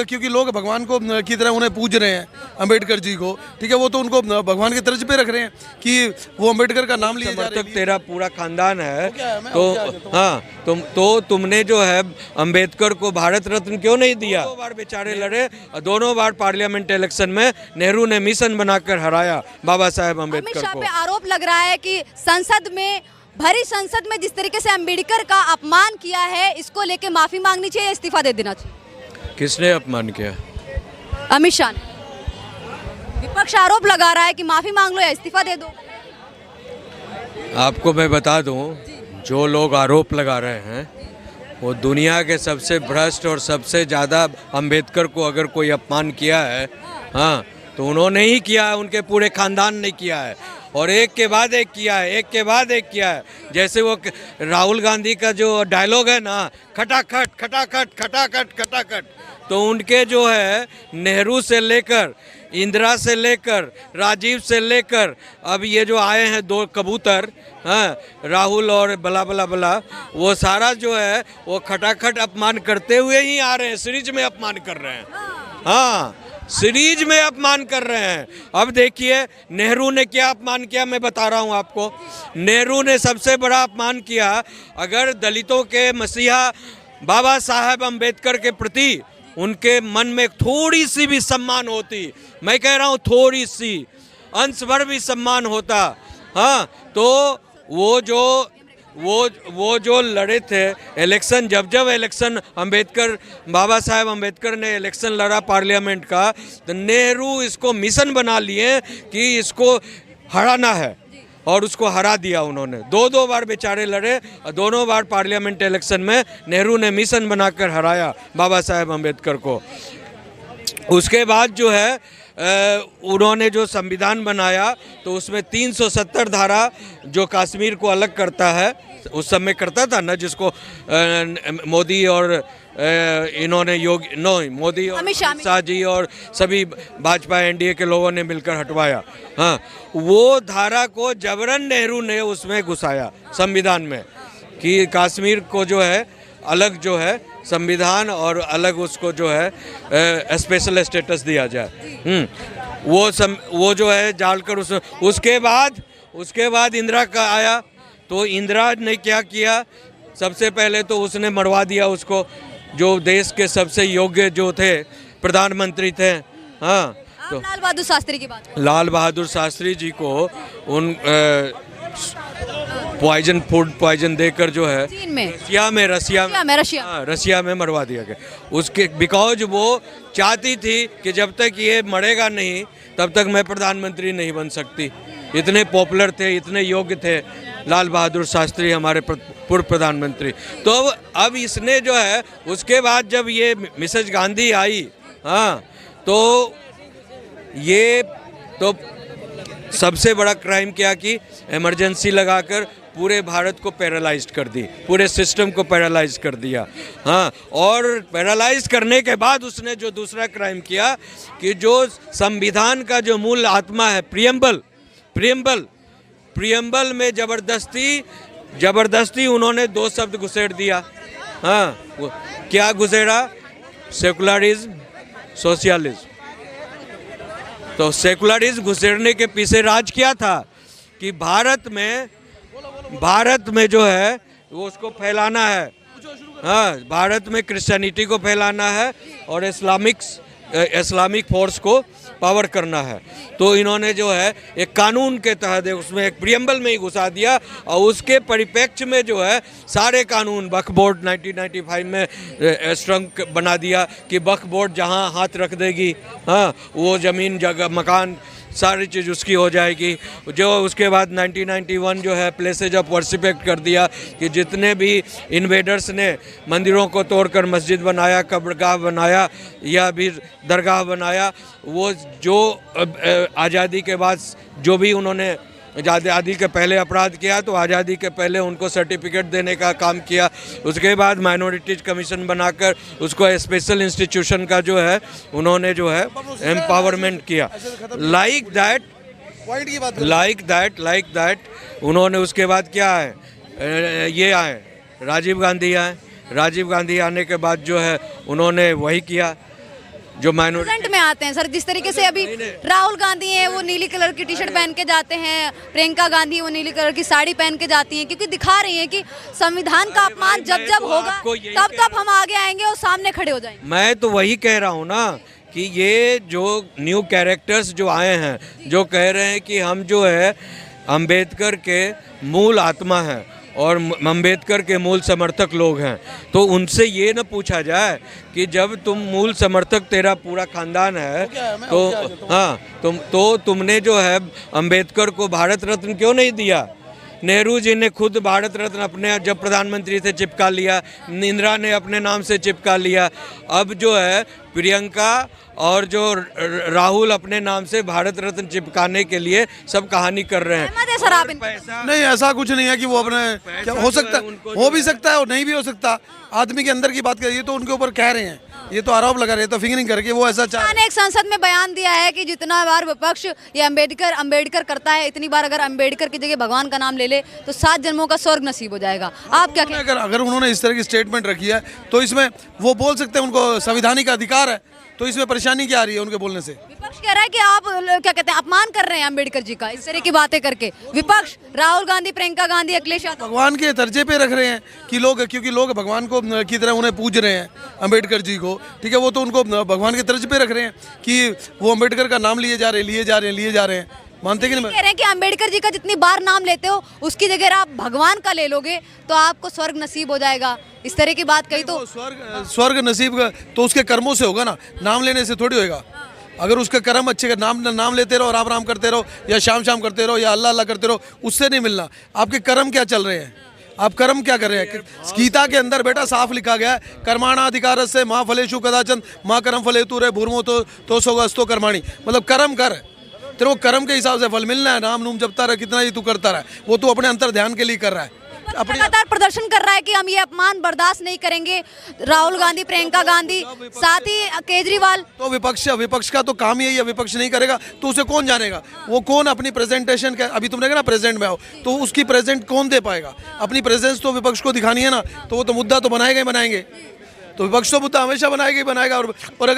क्योंकि लोग भगवान को की तरह उन्हें पूज रहे हैं, अंबेडकर जी को, ठीक है, वो तो उनको भगवान की तर्ज पे रख रहे हैं कि वो अंबेडकर का नाम लिए जा रहे हैं। तेरा पूरा खानदान है तो हाँ, तुमने जो है अंबेडकर को भारत रत्न क्यों नहीं दिया? 2 बार बेचारे लड़े, दोनों बार पार्लियामेंट इलेक्शन में नेहरू ने मिशन बनाकर हराया बाबा साहेब अमित अंबेडकर शाह को। पे आरोप लग रहा है कि संसद में, भरी संसद में जिस तरीके से अंबेडकर का अपमान किया है, इसको लेके माफी मांगनी चाहिए, इस्तीफा दे देना चाहिए। किसने अपमान किया? अमित शाह ने। विपक्ष आरोप लगा रहा है कि माफी मांग लो या इस्तीफा दे दो। आपको मैं बता दूं, जो लोग आरोप लगा रहे हैं वो दुनिया के सबसे भ्रष्ट और सबसे ज़्यादा अंबेडकर को अगर कोई अपमान किया है, हाँ, तो उन्होंने ही किया है, उनके पूरे खानदान ने किया है, और एक के बाद एक किया है, एक के बाद एक किया है। जैसे वो राहुल गांधी का जो डायलॉग है ना, खटाखट खटाखट खटाखट खटाखट, तो उनके जो है नेहरू से लेकर, इंदिरा से लेकर, राजीव से लेकर, अब ये जो आए हैं 2 कबूतर, हाँ, राहुल और बला बला बला, वो सारा जो है वो खटाखट अपमान करते हुए ही आ रहे हैं, सीरीज में अपमान कर रहे हैं, हाँ, सीरीज में अपमान कर रहे हैं। अब देखिए नेहरू ने क्या अपमान किया, मैं बता रहा हूँ आपको। नेहरू ने सबसे बड़ा अपमान किया, अगर दलितों के मसीहा बाबा साहेब अंबेडकर के प्रति उनके मन में थोड़ी सी भी सम्मान होती, मैं कह रहा हूँ थोड़ी सी, अंश भर भी सम्मान होता, हाँ, तो वो जो लड़े थे इलेक्शन, जब इलेक्शन अंबेडकर, बाबा साहेब अंबेडकर ने इलेक्शन लड़ा पार्लियामेंट का, तो नेहरू इसको मिशन बना लिए कि इसको हराना है, और उसको हरा दिया उन्होंने। 2 बार बेचारे लड़े, और दोनों बार पार्लियामेंट इलेक्शन में नेहरू ने मिशन बनाकर हराया बाबा साहेब अंबेडकर को। उसके बाद जो है उन्होंने जो संविधान बनाया, तो उसमें 370 धारा जो कश्मीर को अलग करता है, उस समय करता था ना, जिसको मोदी और इन्होंने मोदी और अमित शाह जी और सभी भाजपा एनडीए के लोगों ने मिलकर हटवाया, हाँ, वो धारा को जबरन नेहरू ने उसमें घुसाया संविधान में, कि कश्मीर को जो है अलग जो है संविधान और अलग उसको जो है स्पेशल स्टेटस दिया जाए। वो जो है डालकर उसके बाद इंदिरा का आया, तो इंदिरा ने क्या किया, सबसे पहले तो उसने मरवा दिया उसको, जो देश के सबसे योग्य जो थे प्रधानमंत्री थे, हाँ, तो लाल बहादुर शास्त्री की बात। लाल बहादुर शास्त्री जी को उन पॉइजन देकर जो है चीन में, रसिया में मरवा दिया गया उसके, बिकॉज वो चाहती थी कि जब तक ये मरेगा नहीं तब तक मैं प्रधानमंत्री नहीं बन सकती। इतने पॉपुलर थे, इतने योग्य थे लाल बहादुर शास्त्री, हमारे पूर्व प्रधानमंत्री। तो अब इसने जो है, उसके बाद जब ये मिसेज गांधी आई, हाँ, तो ये तो सबसे बड़ा क्राइम क्या कि इमरजेंसी लगाकर पूरे भारत को पैरालाइज्ड कर दी, पूरे सिस्टम को पैरालाइज कर दिया, हाँ, और पैरालाइज करने के बाद उसने जो दूसरा क्राइम किया कि जो संविधान का जो मूल आत्मा है, प्रियम्बल में जबरदस्ती उन्होंने 2 शब्द घुसेड़ दिया, हाँ, क्या घुसेड़ा? Secularism, socialism. तो सेकुलरिज्म घुसेड़ने के पीछे राज क्या था कि भारत में जो है वो उसको फैलाना है, हाँ, भारत में क्रिश्चियनिटी को फैलाना है और इस्लामिक फोर्स को पावर करना है। तो इन्होंने जो है एक कानून के तहत उसमें एक प्रियम्बल में ही घुसा दिया, और उसके परिप्रेक्ष्य में जो है सारे कानून, वक्फ बोर्ड 1995 में स्ट्रॉन्ग बना दिया कि वक्फ बोर्ड जहां हाथ रख देगी, हाँ, वो ज़मीन, जगह, मकान, सारी चीज़ उसकी हो जाएगी। जो उसके बाद 1991 जो है प्लेसेज ऑफ वर्शिप एक्ट कर दिया कि जितने भी इन्वेडर्स ने मंदिरों को तोड़कर मस्जिद बनाया, कब्रगाह बनाया या भी दरगाह बनाया, वो जो आज़ादी के बाद जो भी उन्होंने आज़ादी के पहले अपराध किया, तो आज़ादी के पहले उनको सर्टिफिकेट देने का काम किया। उसके बाद माइनॉरिटीज कमीशन बनाकर उसको स्पेशल इंस्टीट्यूशन का जो है उन्होंने जो है एम्पावरमेंट किया। लाइक दैट उन्होंने उसके बाद क्या है, ये आए राजीव गांधी आने के बाद जो है उन्होंने वही किया, जो माइनॉरिटी प्रेजेंट में आते हैं सर, जिस तरीके से अभी राहुल गांधी है वो नीली कलर की टी शर्ट पहन के जाते हैं, प्रियंका गांधी वो नीली कलर की साड़ी पहन के जाती हैं, क्योंकि दिखा रही हैं कि संविधान का अपमान जब मैं जब तो होगा आपको यही तब कह तब हम आगे आएंगे और सामने खड़े हो जाएंगे। मैं तो वही कह रहा हूँ ना कि ये जो न्यू कैरेक्टर्स जो आए हैं, जो कह रहे हैं कि हम जो है अंबेडकर के मूल आत्मा हैं और अंबेडकर के मूल समर्थक लोग हैं, तो उनसे ये न पूछा जाए कि जब तुम मूल समर्थक तेरा पूरा खानदान है तो हाँ तुमने जो है अंबेडकर को भारत रत्न क्यों नहीं दिया? नेहरू जी ने खुद भारत रत्न अपने जब प्रधानमंत्री से चिपका लिया, इंदिरा ने अपने नाम से चिपका लिया, अब जो है प्रियंका और जो राहुल अपने नाम से भारत रत्न चिपकाने के लिए सब कहानी कर रहे हैं। सहमत है सर आप इन पैसा नहीं, ऐसा कुछ नहीं है कि वो अपने क्या हो सकता है, हो भी सकता है और नहीं भी हो सकता। आदमी के अंदर की बात करिए तो उनके ऊपर कह रहे हैं, ये तो आरोप लगा रहे हैं, तो फिंगरिंग करके वो ऐसा चाह ने एक संसद में बयान दिया है कि जितना बार विपक्ष ये अंबेडकर करता है, इतनी बार अगर अंबेडकर की जगह भगवान का नाम ले ले तो 7 जन्मों का स्वर्ग नसीब हो जाएगा। आप क्या कहते हैं? अगर उन्होंने इस तरह की स्टेटमेंट रखी है तो इसमें वो बोल सकते हैं, उनको संवैधानिक अधिकार है, तो इसमें परेशानी क्या आ रही है उनके बोलने से? विपक्ष कह रहा है कि आप क्या कहते हैं अपमान कर रहे हैं अंबेडकर जी का, इस तरह की बातें करके। विपक्ष राहुल गांधी, प्रियंका गांधी, अखिलेश यादव भगवान के दर्जे पे रख रहे हैं कि लोग, क्योंकि लोग भगवान को की तरह उन्हें पूज रहे हैं, अंबेडकर जी को, ठीक है, वो तो उनको भगवान के दर्जे पे रख रहे हैं कि वो अंबेडकर का नाम लिए जा रहे हैं। मानते कि नहीं? कह रहे हैं कि अंबेडकर जी का जितनी बार नाम लेते हो उसकी जगह आप भगवान का ले लोगे तो आपको स्वर्ग नसीब हो जाएगा, इस तरह की बात कही। तो स्वर्ग नसीब तो उसके कर्मों से होगा ना, नाम लेने से थोड़ी होएगा। अगर उसका कर्म अच्छे, नाम लेते रहो, राम राम करते रहो, या शाम करते रहो, या अल्लाह अल्लाह करते रहो, उससे नहीं मिलना। आपके कर्म क्या चल रहे हैं, आप कर्म क्या कर रहे हैं? गीता के अंदर बेटा साफ लिखा गया है, कर्माणाधिकार से माँ फलेशु कदाचन माँ कर्म फले तू रे भूर्मो तो सोगस्तो कर्माणी, मतलब कर्म कर, तेरे को कर्म के हिसाब से फल मिलना है। नाम नूम जपता रहा, कितना ही तू करता रहा, वो तू अपने अंतर ध्यान के लिए कर रहा है। अपने लगातार प्रदर्शन कर रहा है कि हम ये अपमान बर्दाश्त नहीं करेंगे। राहुल गांधी, प्रियंका गांधी, साथ ही केजरीवाल। तो विपक्ष का तो काम यही है, विपक्ष नहीं करेगा तो उसे कौन जानेगा? वो कौन अपनी प्रेजेंटेशन, अभी तुमने कहा ना प्रेजेंट में आओ, तो उसकी प्रेजेंट कौन दे पाएगा? अपनी प्रेजेंस तो विपक्ष को दिखानी है ना, तो वो तो मुद्दा तो बनाएगा ही बनाएंगे, तो विपक्ष तो मुद्दा हमेशा बनाएगा ही बनाएगा। और अगर